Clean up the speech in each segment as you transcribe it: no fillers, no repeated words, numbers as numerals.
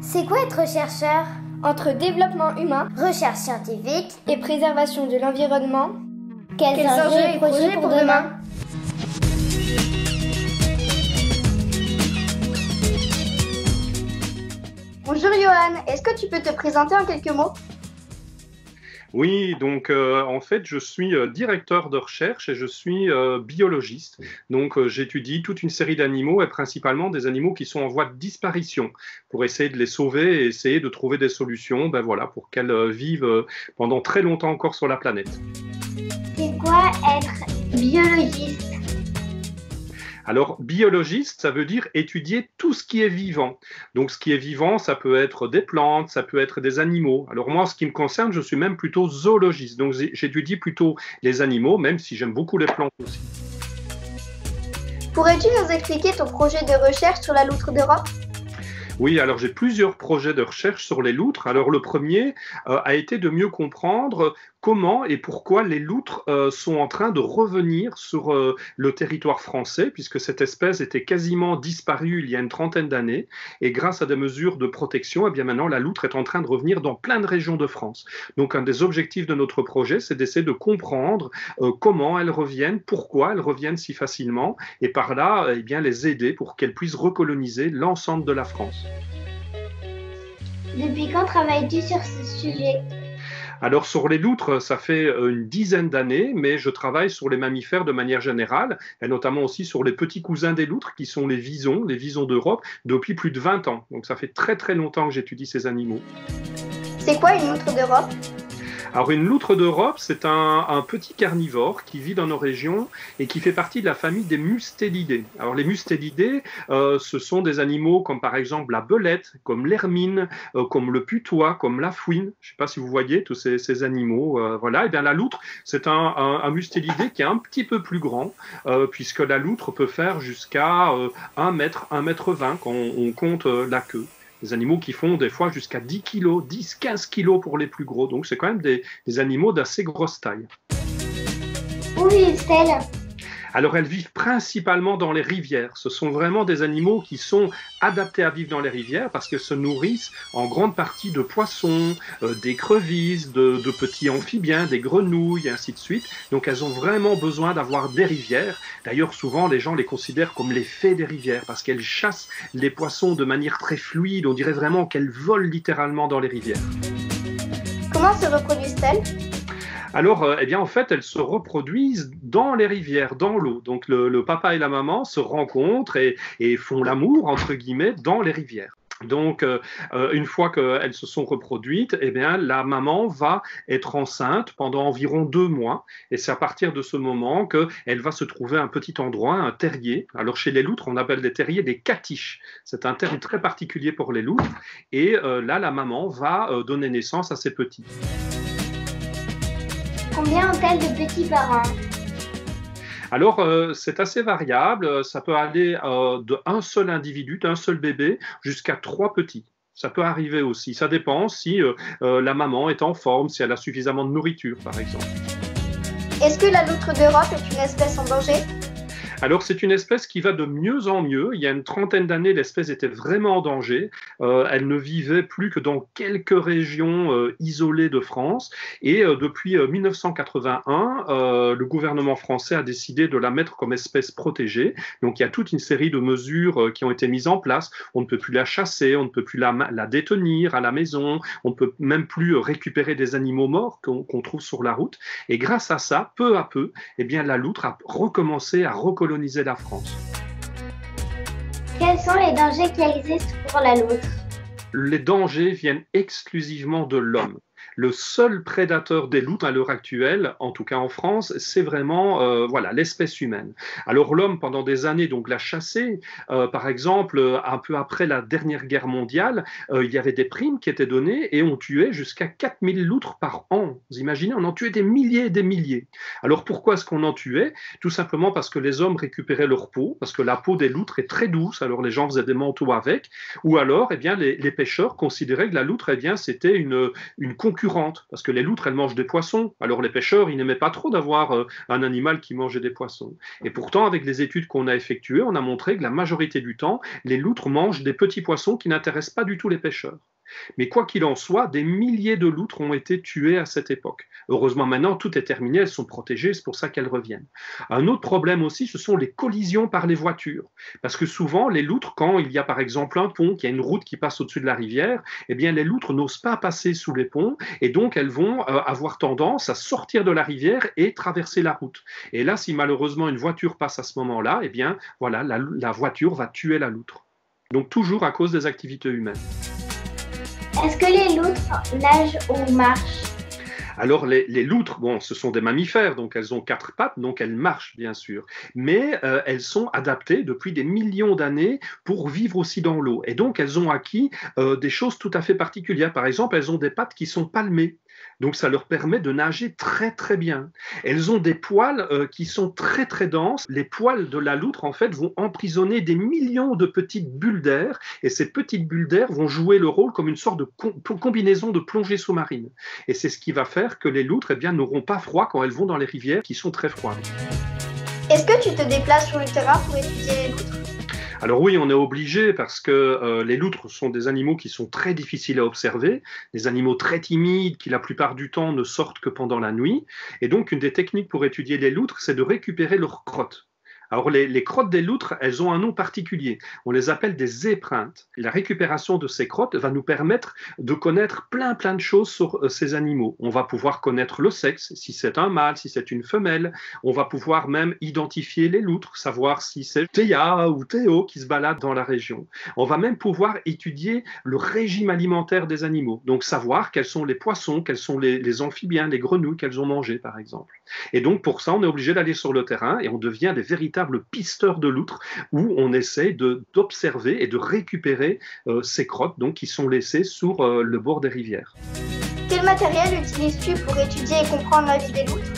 C'est quoi être chercheur? Entre développement humain, recherche scientifique et préservation de l'environnement, quels enjeux et projets pour demain? Bonjour Johan, est-ce que tu peux te présenter en quelques mots? Oui, donc en fait, je suis directeur de recherche et je suis biologiste. Donc j'étudie toute une série d'animaux et principalement des animaux qui sont en voie de disparition pour essayer de les sauver et essayer de trouver des solutions voilà, pour qu'elles vivent pendant très longtemps encore sur la planète. C'est quoi être biologiste? Alors, biologiste, ça veut dire étudier tout ce qui est vivant. Donc, ce qui est vivant, ça peut être des plantes, ça peut être des animaux. Alors, moi, en ce qui me concerne, je suis même plutôt zoologiste. Donc, j'étudie plutôt les animaux, même si j'aime beaucoup les plantes aussi. Pourrais-tu nous expliquer ton projet de recherche sur la loutre d'Europe? Oui, alors j'ai plusieurs projets de recherche sur les loutres. Alors le premier a été de mieux comprendre comment et pourquoi les loutres sont en train de revenir sur le territoire français, puisque cette espèce était quasiment disparue il y a une trentaine d'années. Et grâce à des mesures de protection, eh bien maintenant la loutre est en train de revenir dans plein de régions de France. Donc un des objectifs de notre projet, c'est d'essayer de comprendre comment elles reviennent, pourquoi elles reviennent si facilement, et par là, eh bien, les aider pour qu'elles puissent recoloniser l'ensemble de la France. Depuis quand travailles-tu sur ce sujet? Alors sur les loutres, ça fait une dizaine d'années, mais je travaille sur les mammifères de manière générale, et notamment aussi sur les petits cousins des loutres, qui sont les visons d'Europe, depuis plus de 20 ans. Donc ça fait très très longtemps que j'étudie ces animaux. C'est quoi une loutre d'Europe? Alors une loutre d'Europe, c'est un petit carnivore qui vit dans nos régions et qui fait partie de la famille des mustélidés. Alors les mustélidés, ce sont des animaux comme par exemple la belette, comme l'hermine, comme le putois, comme la fouine. Je ne sais pas si vous voyez tous ces animaux. Voilà. Et bien la loutre, c'est un mustélidé qui est un petit peu plus grand, puisque la loutre peut faire jusqu'à 1 mètre, 1 mètre 20 quand on compte la queue. Des animaux qui font des fois jusqu'à 10 kilos, 10, 15 kilos pour les plus gros. Donc c'est quand même des animaux d'assez grosse taille. Où vivent-elles? Alors elles vivent principalement dans les rivières. Ce sont vraiment des animaux qui sont adaptés à vivre dans les rivières parce qu'elles se nourrissent en grande partie de poissons, d'écrevisses, de petits amphibiens, des grenouilles et ainsi de suite. Donc elles ont vraiment besoin d'avoir des rivières. D'ailleurs souvent les gens les considèrent comme les fées des rivières parce qu'elles chassent les poissons de manière très fluide. On dirait vraiment qu'elles volent littéralement dans les rivières. Comment se reproduisent-elles? Alors, eh bien, en fait, elles se reproduisent dans les rivières, dans l'eau. Donc, le papa et la maman se rencontrent et font l'amour, entre guillemets, dans les rivières. Donc, une fois qu'elles se sont reproduites, eh bien, la maman va être enceinte pendant environ 2 mois. Et c'est à partir de ce moment qu'elle va se trouver un petit endroit, un terrier. Alors, chez les loutres, on appelle les terriers des catiches. C'est un terrier très particulier pour les loutres. Et là, la maman va donner naissance à ses petits. Combien ont-elles de petits par an? Alors, c'est assez variable. Ça peut aller d'un seul individu, d'un seul bébé, jusqu'à 3 petits. Ça peut arriver aussi. Ça dépend si la maman est en forme, si elle a suffisamment de nourriture, par exemple. Est-ce que la loutre d'Europe est une espèce en danger? Alors, c'est une espèce qui va de mieux en mieux. Il y a une trentaine d'années, l'espèce était vraiment en danger. Elle ne vivait plus que dans quelques régions isolées de France. Et depuis 1981, le gouvernement français a décidé de la mettre comme espèce protégée. Donc, il y a toute une série de mesures qui ont été mises en place. On ne peut plus la chasser, on ne peut plus la détenir à la maison, on ne peut même plus récupérer des animaux morts qu'on trouve sur la route. Et grâce à ça, peu à peu, eh bien, la loutre a recommencé à recoloniser la France. Quels sont les dangers qui existent pour la loutre? Les dangers viennent exclusivement de l'homme. Le seul prédateur des loutres à l'heure actuelle, en tout cas en France, c'est vraiment l'espèce humaine. Alors l'homme, pendant des années, donc l'a chassé. Par exemple, un peu après la dernière guerre mondiale, il y avait des primes qui étaient données et on tuait jusqu'à 4000 loutres par an. Vous imaginez, on en tuait des milliers et des milliers. Alors pourquoi est-ce qu'on en tuait? Tout simplement parce que les hommes récupéraient leur peau, parce que la peau des loutres est très douce, alors les gens faisaient des manteaux avec, ou alors eh bien, les pêcheurs considéraient que la loutre, eh bien, c'était une concurrence concurrentes, parce que les loutres, elles mangent des poissons. Alors les pêcheurs, ils n'aimaient pas trop d'avoir un animal qui mangeait des poissons. Et pourtant, avec les études qu'on a effectuées, on a montré que la majorité du temps, les loutres mangent des petits poissons qui n'intéressent pas du tout les pêcheurs. Mais quoi qu'il en soit, des milliers de loutres ont été tuées à cette époque. Heureusement, maintenant, tout est terminé, elles sont protégées, c'est pour ça qu'elles reviennent. Un autre problème aussi, ce sont les collisions par les voitures. Parce que souvent, les loutres, quand il y a par exemple un pont, qu'il y a une route qui passe au-dessus de la rivière, eh bien, les loutres n'osent pas passer sous les ponts, et donc elles vont avoir tendance à sortir de la rivière et traverser la route. Et là, si malheureusement une voiture passe à ce moment-là, eh bien, voilà, la voiture va tuer la loutre. Donc toujours à cause des activités humaines. Est-ce que les loutres nagent ou marchent? Alors les loutres, bon, ce sont des mammifères, donc elles ont 4 pattes, donc elles marchent bien sûr, mais elles sont adaptées depuis des millions d'années pour vivre aussi dans l'eau. Et donc elles ont acquis des choses tout à fait particulières. Par exemple, elles ont des pattes qui sont palmées. Donc ça leur permet de nager très très bien. Elles ont des poils qui sont très très denses. Les poils de la loutre en fait vont emprisonner des millions de petites bulles d'air, et ces petites bulles d'air vont jouer le rôle comme une sorte de combinaison de plongée sous-marine. Et c'est ce qui va faire que les loutres n'auront pas froid quand elles vont dans les rivières qui sont très froides. Est-ce que tu te déplaces sur le terrain pour étudier les loutres? Alors oui, on est obligé parce que les loutres sont des animaux qui sont très difficiles à observer, des animaux très timides qui la plupart du temps ne sortent que pendant la nuit. Et donc une des techniques pour étudier les loutres, c'est de récupérer leurs crottes. Alors les crottes des loutres, elles ont un nom particulier. On les appelle des épreintes. La récupération de ces crottes va nous permettre de connaître plein de choses sur ces animaux. On va pouvoir connaître le sexe, si c'est un mâle, si c'est une femelle. On va pouvoir même identifier les loutres, savoir si c'est Théa ou Théo qui se baladent dans la région. On va même pouvoir étudier le régime alimentaire des animaux. Donc savoir quels sont les poissons, quels sont les amphibiens, les grenouilles qu'elles ont mangées par exemple. Et donc pour ça, on est obligé d'aller sur le terrain et on devient des véritables pisteurs de loutres où on essaie d'observer et de récupérer ces crottes donc, qui sont laissées sur le bord des rivières. Quel matériel utilises-tu pour étudier et comprendre la vie des loutres?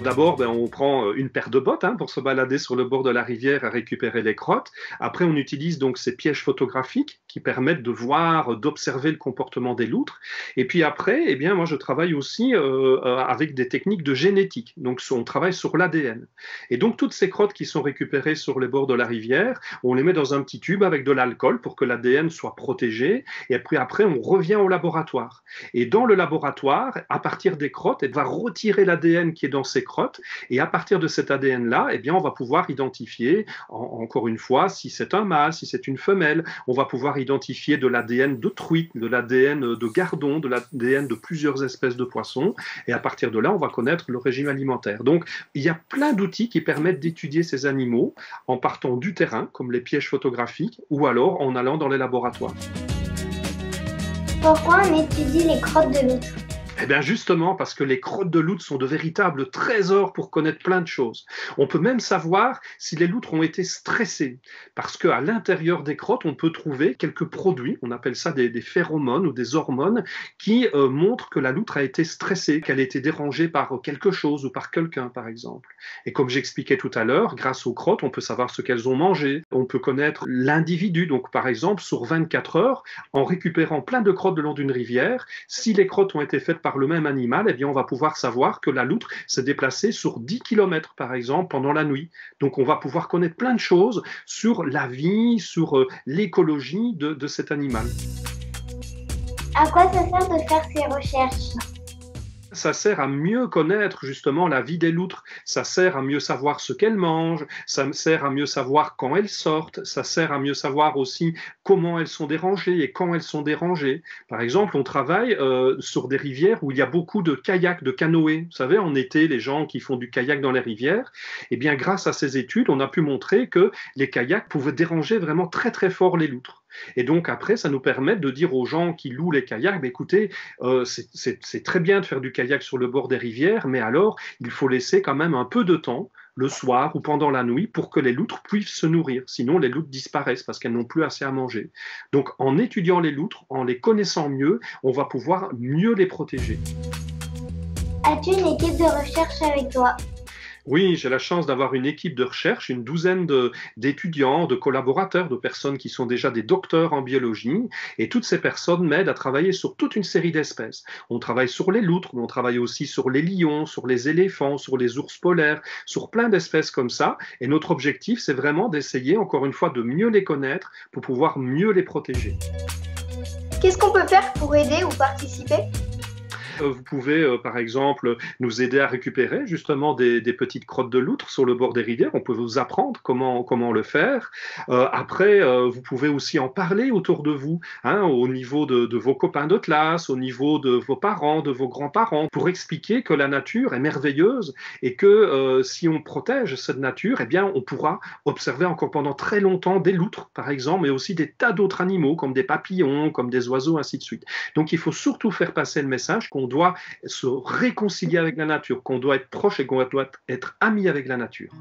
D'abord, on prend une paire de bottes pour se balader sur le bord de la rivière à récupérer les crottes. Après, on utilise donc ces pièges photographiques qui permettent de voir, d'observer le comportement des loutres. Et puis après, eh bien, moi, je travaille aussi avec des techniques de génétique. Donc, on travaille sur l'ADN. Et donc, toutes ces crottes qui sont récupérées sur les bords de la rivière, on les met dans un petit tube avec de l'alcool pour que l'ADN soit protégé. Et puis après, on revient au laboratoire. Et dans le laboratoire, à partir des crottes, elle va retirer l'ADN qui est dans ces crottes. Et à partir de cet ADN-là, eh bien, on va pouvoir identifier, encore une fois, si c'est un mâle, si c'est une femelle. On va pouvoir identifier de l'ADN de truite, de l'ADN de gardon, de l'ADN de plusieurs espèces de poissons. Et à partir de là, on va connaître le régime alimentaire. Donc, il y a plein d'outils qui permettent d'étudier ces animaux en partant du terrain, comme les pièges photographiques, ou alors en allant dans les laboratoires. Pourquoi on étudie les crottes de loutre? Eh bien justement parce que les crottes de loutres sont de véritables trésors pour connaître plein de choses. On peut même savoir si les loutres ont été stressées, parce qu'à l'intérieur des crottes, on peut trouver quelques produits, on appelle ça des phéromones ou des hormones, qui montrent que la loutre a été stressée, qu'elle a été dérangée par quelque chose ou par quelqu'un par exemple. Et comme j'expliquais tout à l'heure, grâce aux crottes, on peut savoir ce qu'elles ont mangé, on peut connaître l'individu. Donc par exemple, sur 24 heures, en récupérant plein de crottes le long d'une rivière, si les crottes ont été faites par le même animal, eh bien, on va pouvoir savoir que la loutre s'est déplacée sur 10 km, par exemple, pendant la nuit. Donc, on va pouvoir connaître plein de choses sur la vie, sur l'écologie de cet animal. À quoi ça sert de faire ces recherches? Ça sert à mieux connaître justement la vie des loutres, ça sert à mieux savoir ce qu'elles mangent, ça sert à mieux savoir quand elles sortent, ça sert à mieux savoir aussi comment elles sont dérangées et quand elles sont dérangées. Par exemple, on travaille sur des rivières où il y a beaucoup de kayaks, de canoës. Vous savez, en été, les gens qui font du kayak dans les rivières, eh bien, grâce à ces études, on a pu montrer que les kayaks pouvaient déranger vraiment très très fort les loutres. Et donc après, ça nous permet de dire aux gens qui louent les kayaks, bah, écoutez, c'est très bien de faire du kayak sur le bord des rivières, mais alors il faut laisser quand même un peu de temps, le soir ou pendant la nuit, pour que les loutres puissent se nourrir. Sinon, les loutres disparaissent parce qu'elles n'ont plus assez à manger. Donc en étudiant les loutres, en les connaissant mieux, on va pouvoir mieux les protéger. As-tu une équipe de recherche avec toi? Oui, j'ai la chance d'avoir une équipe de recherche, une douzaine d'étudiants, de collaborateurs, de personnes qui sont déjà des docteurs en biologie. Et toutes ces personnes m'aident à travailler sur toute une série d'espèces. On travaille sur les loutres, mais on travaille aussi sur les lions, sur les éléphants, sur les ours polaires, sur plein d'espèces comme ça. Et notre objectif, c'est vraiment d'essayer, encore une fois, de mieux les connaître pour pouvoir mieux les protéger. Qu'est-ce qu'on peut faire pour aider ou participer? Vous pouvez, par exemple, nous aider à récupérer justement des petites crottes de loutre sur le bord des rivières. On peut vous apprendre comment le faire. Après, vous pouvez aussi en parler autour de vous, hein, au niveau de vos copains de classe, au niveau de vos parents, de vos grands-parents, pour expliquer que la nature est merveilleuse et que si on protège cette nature, eh bien, on pourra observer encore pendant très longtemps des loutres, par exemple, mais aussi des tas d'autres animaux, comme des papillons, comme des oiseaux, ainsi de suite. Donc, il faut surtout faire passer le message qu'on doit se réconcilier avec la nature, qu'on doit être proche et qu'on doit être ami avec la nature.